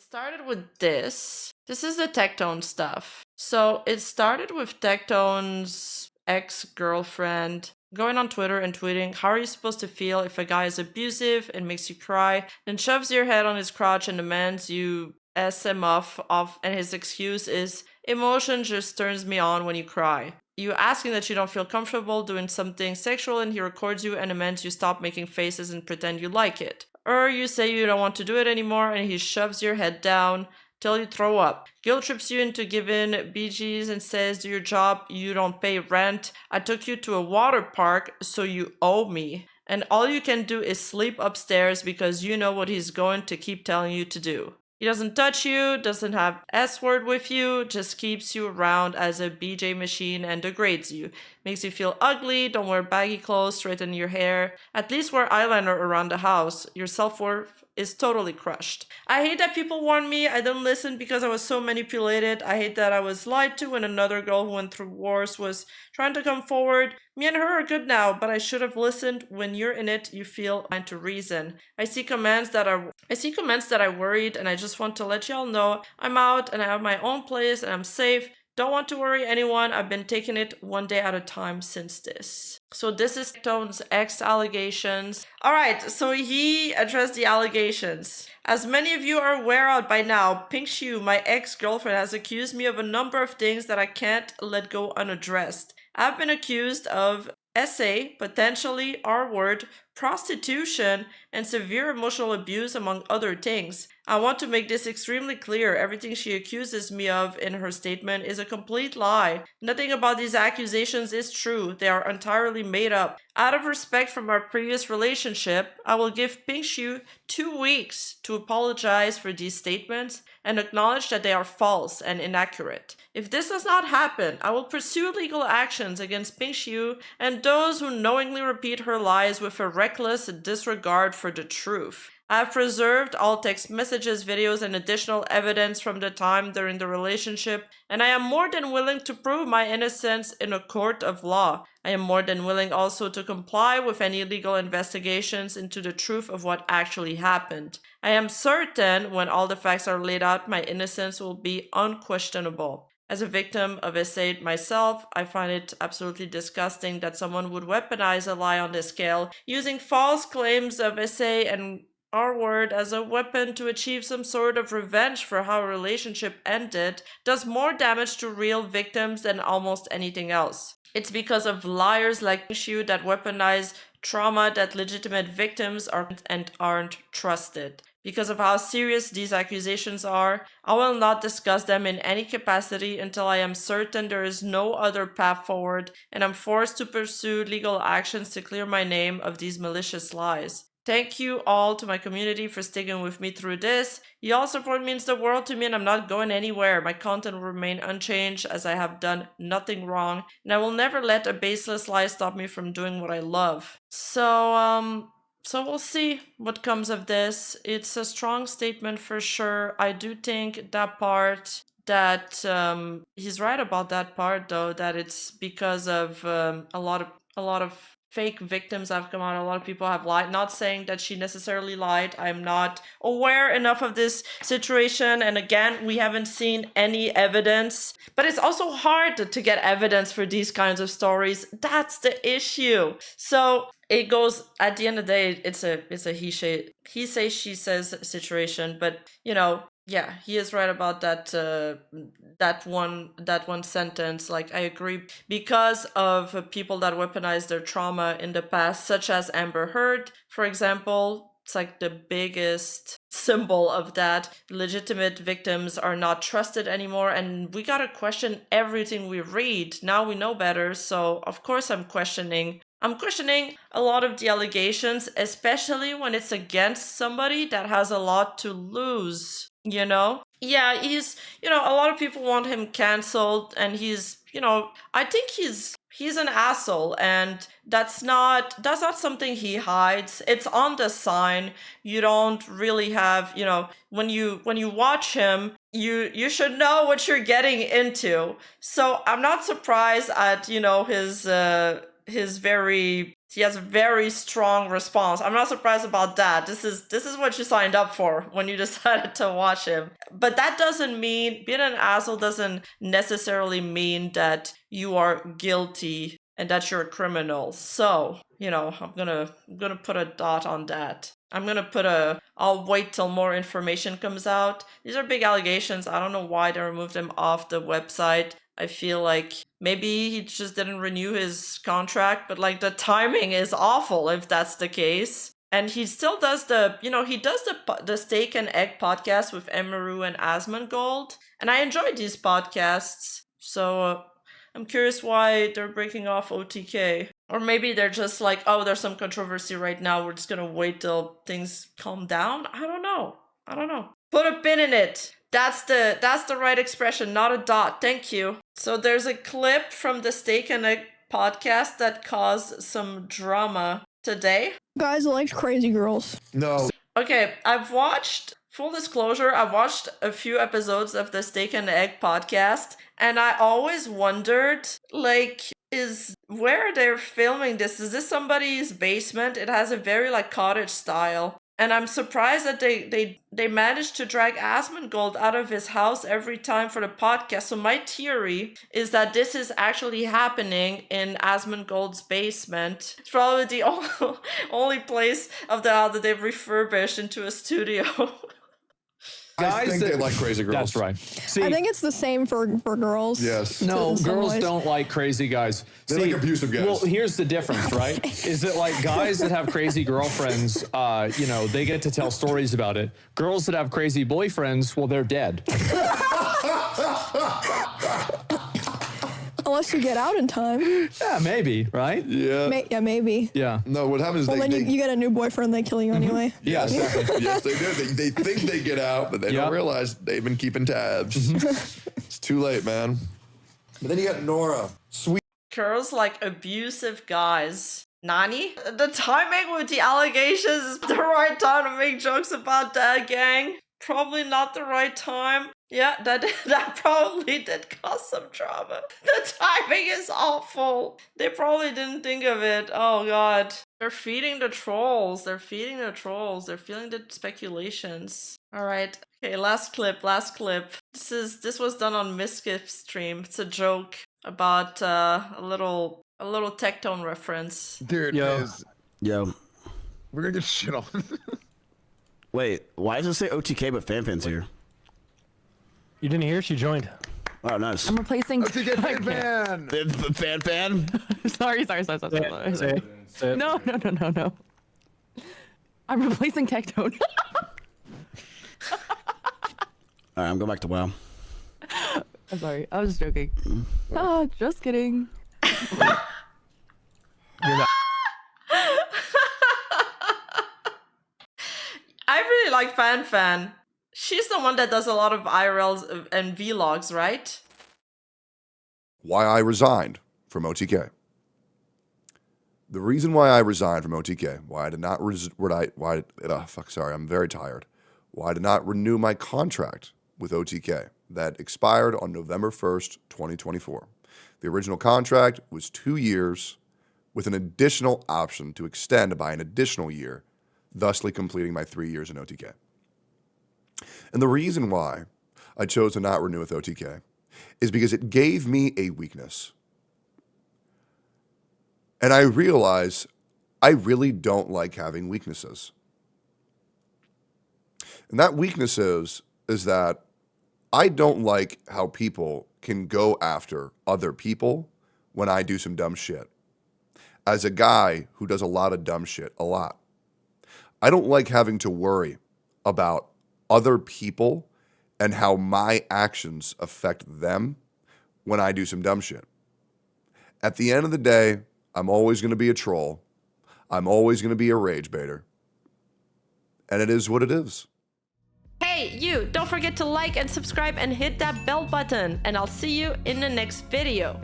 It started with this. This is the Tectone stuff. So it started with Tectone's ex-girlfriend going on Twitter and tweeting, "How are you supposed to feel if a guy is abusive and makes you cry, then shoves your head on his crotch and demands you S him off, and his excuse is, emotion just turns me on when you cry. You asking that you don't feel comfortable doing something sexual and he records you and demands you stop making faces and pretend you like it. Or you say you don't want to do it anymore and he shoves your head down till you throw up. Guilt trips you into giving BGs and says, do your job, you don't pay rent. I took you to a water park, so you owe me. And all you can do is sleep upstairs because you know what he's going to keep telling you to do. He doesn't touch you, doesn't have S-word with you, just keeps you around as a BJ machine and degrades you. Makes you feel ugly, don't wear baggy clothes, straighten your hair, at least wear eyeliner around the house. Your self-worth is totally crushed. I hate that people warned me, I didn't listen because I was so manipulated. I hate that I was lied to when another girl who went through wars was trying to come forward. Me and her are good now, but I should have listened. When you're in it, you feel blind to reason. I see comments that I worried, and I just want to let y'all know I'm out and I have my own place and I'm safe. Don't want to worry anyone. I've been taking it one day at a time since this. So this is Tone's ex allegations. All right, so he addressed the allegations. As many of you are aware of by now, Pink Shoe, my ex-girlfriend, has accused me of a number of things that I can't let go unaddressed. I've been accused of SA, potentially R-word, prostitution, and severe emotional abuse, among other things. I want to make this extremely clear. Everything she accuses me of in her statement is a complete lie. Nothing about these accusations is true. They are entirely made up. Out of respect from our previous relationship, I will give Pink Shoe 2 weeks to apologize for these statements and acknowledge that they are false and inaccurate. If this does not happen, I will pursue legal actions against Pink Shoe and those who knowingly repeat her lies with a reckless disregard for the truth. I have preserved all text messages, videos, and additional evidence from the time during the relationship, and I am more than willing to prove my innocence in a court of law. I am more than willing also to comply with any legal investigations into the truth of what actually happened. I am certain when all the facts are laid out, my innocence will be unquestionable. As a victim of SA myself, I find it absolutely disgusting that someone would weaponize a lie on this scale, using false claims of SA and R-word as a weapon to achieve some sort of revenge for how a relationship ended, does more damage to real victims than almost anything else. It's because of liars like you that weaponize trauma that legitimate victims aren't trusted. Because of how serious these accusations are, I will not discuss them in any capacity until I am certain there is no other path forward and I'm forced to pursue legal actions to clear my name of these malicious lies. Thank you all to my community for sticking with me through this. Y'all support means the world to me and I'm not going anywhere. My content will remain unchanged as I have done nothing wrong and I will never let a baseless lie stop me from doing what I love. So we'll see what comes of this. It's a strong statement for sure. I do think that part that he's right about that part though, that it's because of a lot of fake victims have come out. A lot of people have lied. Not saying that she necessarily lied. I'm not aware enough of this situation. And again, we haven't seen any evidence. But it's also hard to get evidence for these kinds of stories. That's the issue. So it goes, at the end of the day, it's a he say she says situation. But you know, yeah, he is right about that one sentence. Like, I agree, because of people that weaponize their trauma in the past, such as Amber Heard, for example. It's like the biggest symbol of that. Legitimate victims are not trusted anymore, and we gotta question everything we read. Now we know better, so of course I'm questioning a lot of the allegations, especially when it's against somebody that has a lot to lose, you know? Yeah, he's, a lot of people want him canceled, and he's, I think he's an asshole, and that's not something he hides. It's on the sign. You don't really have, when you watch him, you should know what you're getting into. So I'm not surprised at, his very He has a very strong response. I'm not surprised about that. This is what you signed up for when you decided to watch him. But that doesn't mean, being an asshole doesn't necessarily mean that you are guilty and that you're a criminal. So, you know, I'm gonna put a dot on that. I'm gonna put I'll wait till more information comes out. These are big allegations. I don't know why they removed him off the website. I feel like maybe he just didn't renew his contract, but like the timing is awful if that's the case. And he still does the Steak and Egg podcast with Emeru and Asmongold. And I enjoy these podcasts. So I'm curious why they're breaking off OTK. Or maybe they're just like, oh, there's some controversy right now. We're just going to wait till things calm down. I don't know. Put a pin in it. That's the right expression, not a dot. Thank you. So there's a clip from the Steak and Egg podcast that caused some drama today. Guys like crazy girls. No. Okay, full disclosure, I've watched a few episodes of the Steak and Egg podcast, and I always wondered, like, where they're filming this. Is this somebody's basement? It has a very, like, cottage style. And I'm surprised that they managed to drag Asmongold out of his house every time for the podcast. So my theory is that this is actually happening in Asmongold's basement. It's probably the only place of the house that they've refurbished into a studio. I think they like crazy girls. That's right. See, I think it's the same for girls. Yes. no, in some girls ways. don't like crazy guys. They like abusive guys. Well, here's the difference, right? Is that like guys that have crazy girlfriends, they get to tell stories about it. Girls that have crazy boyfriends, well, they're dead. Unless you get out in time. Yeah, maybe, right? Yeah. Yeah, maybe. Yeah. No, what happens is Well, then you get a new boyfriend, they kill you anyway. Yeah, exactly. Yes, they do. They think they get out, but they don't realize they've been keeping tabs. It's too late, man. But then you got Nora. Sweet. Girls like abusive guys. Nani? The timing with the allegations is the right time to make jokes about that gang. Probably not the right time. Yeah, that probably did cause some drama. The timing is awful. They probably didn't think of it. Oh god. They're feeding the trolls. They're feeding the speculations. Alright. Okay, last clip. This was done on Miskiff's stream. It's a joke about a little Tectone reference. Dude, Yo. Yo. We're gonna get shit on. Wait, why does it say OTK but FanFan's here? You didn't hear? She joined. Oh, nice. I'm replacing. TK fan. FanFan? Sorry. Say it. No. I'm replacing Tectone. Alright, I'm going back to WoW. I'm sorry. I was just joking. Ah, just kidding. You're not. I really like FanFan. She's the one that does a lot of IRLs and vlogs, right? Why I resigned from OTK. The reason why I resigned from OTK, why I did not I'm very tired. Why I did not renew my contract with OTK that expired on November 1st, 2024. The original contract was 2 years with an additional option to extend by an additional year, thusly completing my 3 years in OTK. And the reason why I chose to not renew with OTK is because it gave me a weakness. And I realize I really don't like having weaknesses. And that weakness is that I don't like how people can go after other people when I do some dumb shit. As a guy who does a lot of dumb shit, a lot, I don't like having to worry about other people and how my actions affect them when I do some dumb shit. At the end of the day, I'm always going to be a troll. I'm always going to be a rage baiter. And it is what it is. Hey, you! Don't forget to like and subscribe and hit that bell button. And I'll see you in the next video.